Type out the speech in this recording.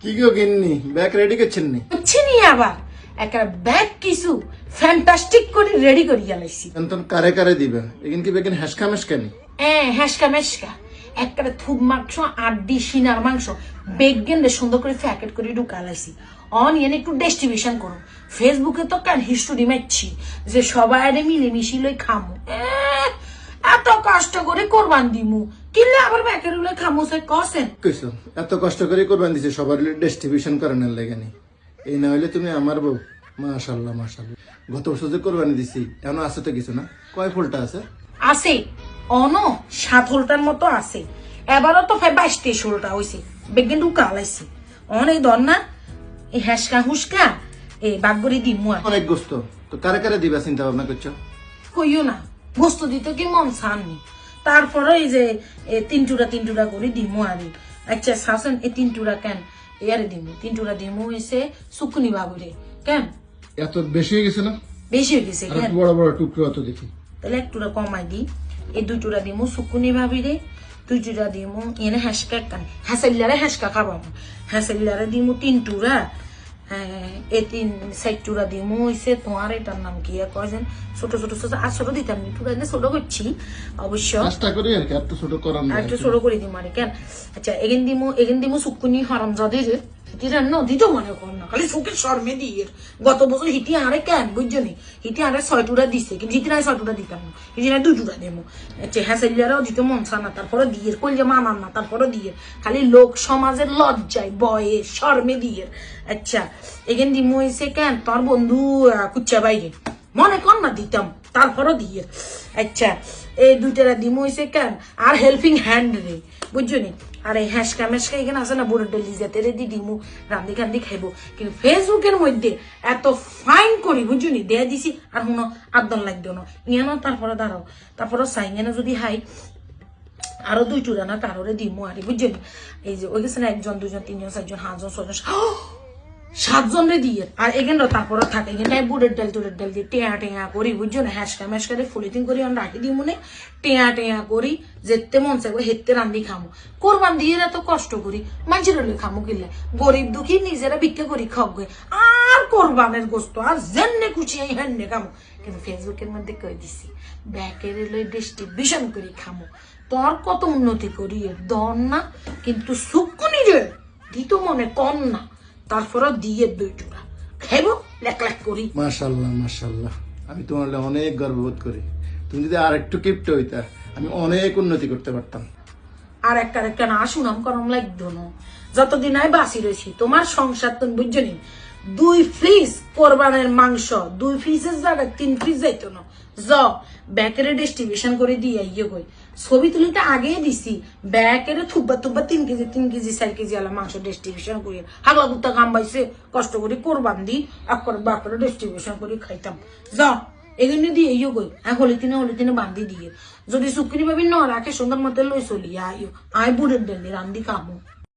কি গো গিন্নি bag ready করছেন নি? বুঝছিনি আবার একটা ব্যাগ কিছু ফ্যান্টাস্টিক করে রেডি করে গেলাইছি। তখন কারে কারে দিবে এখান কি বেগেন হ্যাসকা মেসকানি? হেসকা মেসকা একটা থুপ মাংস আড্ডি সিনার মাংস বেগেন সুন্দর করে প্যাকেট করে ঢুকালাইছি। অনিয়ন একটু ডিস্ট্রিবিউশন করো ফেসবুকে তো কান হিস্টোরি মারছি যে সবাই মিলেমিশি লই খামু। এত কষ্ট করে কোরবান দিমু কিনলে আবার ব্যাকের লই খামু সে কসেন কইছো এত কষ্ট করে কোরবান দিছে সবার ডিস্ট্রিবিউশন করানোর লাগেনি। এই না হইলে তুমি আমার বউ। মাশাআল্লাহ মাশাআল্লাহ। গত বছর যে কোরবানি দিছি এখনো আছে তো কিছু না? কয় ফুলটা আছে? আছে অন 7 হোলটার মতো আছে। এবারও তো 22 হোলটা হয়েছে বেগেন ঢুকা লাইছি। অনেক ধর না এই হেসকা হুসকা এই বাগবরি দিমু আর অনেক গোস্ত তো কারে কারে দিবা চিন্তা ভাবনা করছো? কইও না গোস্ত দিতে কি মন চাননি। তারপরে এই যে 3 টুরা করে দিমু আরে। আচ্ছা শাসন এই 3 টুরা কেন ইয়ারে দিমু 3 টুরা দিমু হইছে সুকুনি বাবুরে কেন এত বেশি হয়ে গেছে না? বেশি হয়ে গেছে কেন? বড় বড় টুকরো অত দেখি। তাহলে 1 টুরা কমাই দি। এই 2 টুরা দিমু সুকুনি ভাবিরে 2 টুরা দিমু এনে হাসকা কান হাসাইলারে হাসকা খাবামু। হাসাইলারে দিমু 3 টুরা। এই 3 টুরা দিমু হইছে তোমার এটার নাম কি কয়জন ছোট ছোট ছোট আর ছোট দিতাম নি টুরা এনে ছোট করছি অবশ্য চেষ্টা করি আর কি এত ছোট করার না। একটু ছোট করে দিম আরে কেন। আচ্ছা এগেন দিমু সুকুনি হারামজাদে রে হিটির ন দিত মনে কর না খালি সুখে শর্মে দিয়ে গত বছর হিটি আরে কেন বুঝছো নি হিটি আরে 6 টুরা দিছে কিন্তু হিটি নাই 6 টুরা দিতাম না হিটি নাই 2 টুরা দেবো। আচ্ছা হ্যাঁ দিতে মন চা না তারপরে দিয়ে কই যে মানান না তারপরে দিয়ে খালি লোক সমাজের লজ্জায় বয়ে শর্মে দিয়ে। আচ্ছা এগেন দিমু হইছে কেন তোর বন্ধু কুচ্চা বাইরে মনে কর না দিতাম তারপরে দিয়ে। আচ্ছা এই 2টা দিমু হইছে কেন আর হেল্পিং হ্যান্ড রে বুঝছো নি। আর এই হ্যাসকা মেসকা এখানে আছে না বুড়ো ডেলি যেতে রেডি দিমু রান্দি কান্দি খাইবো কিন্তু ফেসবুকের মধ্যে এত ফাইন করি বুঝছো নি দেয়া দিছি আর হুনো আদন লাগতো না ইয়ে না। তারপরে দাঁড়াও তারপরে সাইঙ্গেনে যদি হাই আরো 2 টুরা না কারোরে দিমু আরে বুঝছো নি। এই যে ওই গেছে না 1 জন 2 জন 3 জন 4 জন 5 জন 6 জন 7 জন রে দিয়ে আর এখানে তারপরে থাকে এখানে বুড়ের ডাল টুরের ডাল দিয়ে টেয়া করি বুঝছো না হ্যাসকা মেসকারে ফুলিটিং করি আমি রাখি দিই মনে টেয়া করি যেতে মন চাইবো হেতে রান্ধি খামো কোরবান দিয়ে এত কষ্ট করি মানুষের হলে খামো কিনলে গরিব দুঃখী নিজেরা ভিক্ষা করি খাব আর কোরবানের গোস্ত আর জেনে খুশি হেনে খামো কিন্তু ফেসবুকের মধ্যে কই দিছি ব্যাকের লই ডিস্ট্রিবিউশন করি খামো তোর কত উন্নতি করি দর না কিন্তু সুকুনি রে দিত মনে কম না তারপরে দিয়ে 2 টুকরা খাইবো লেক করি। মাশাআল্লাহ মাশাআল্লাহ। আমি তোমার অনেক গর্ববোধ করি। তুমি যদি আর একটু কিপ্ট হইতা আমি অনেক উন্নতি করতে পারতাম। আর একটা না সুনাম করম লাগতো না যতদিন আমি বাঁচি রয়েছি তোমার সংসার তুমি বুঝছো নি 2 ফ্রিজ কোরবানের মাংস 2 ফ্রিজের জায়গায় 3 ফ্রিজ যাইতো না ব্যাকেরে ডিস্ট্রিবিউশন করে দিয়ে ইয়ে কই ছবি তুলিটা আগেই দিছি ব্যাকেরে থুব্বা 3 কেজি 4 কেজি আলা মাংস ডিস্ট্রিবিউশন করি হাগলা কুত্তা কামবাইছে কষ্ট করে কোরবান দি একবার ব্যাকেরে ডিস্ট্রিবিউশন করে খাইতাম এগুলো দিয়ে ইয়ে কই হলি তিনে বান্ধি দিয়ে যদি শুক্রি ভাবি ন রাখে সুন্দর মতো লই চলি আয় বুড়ের ডেলি রান্দি খাবো।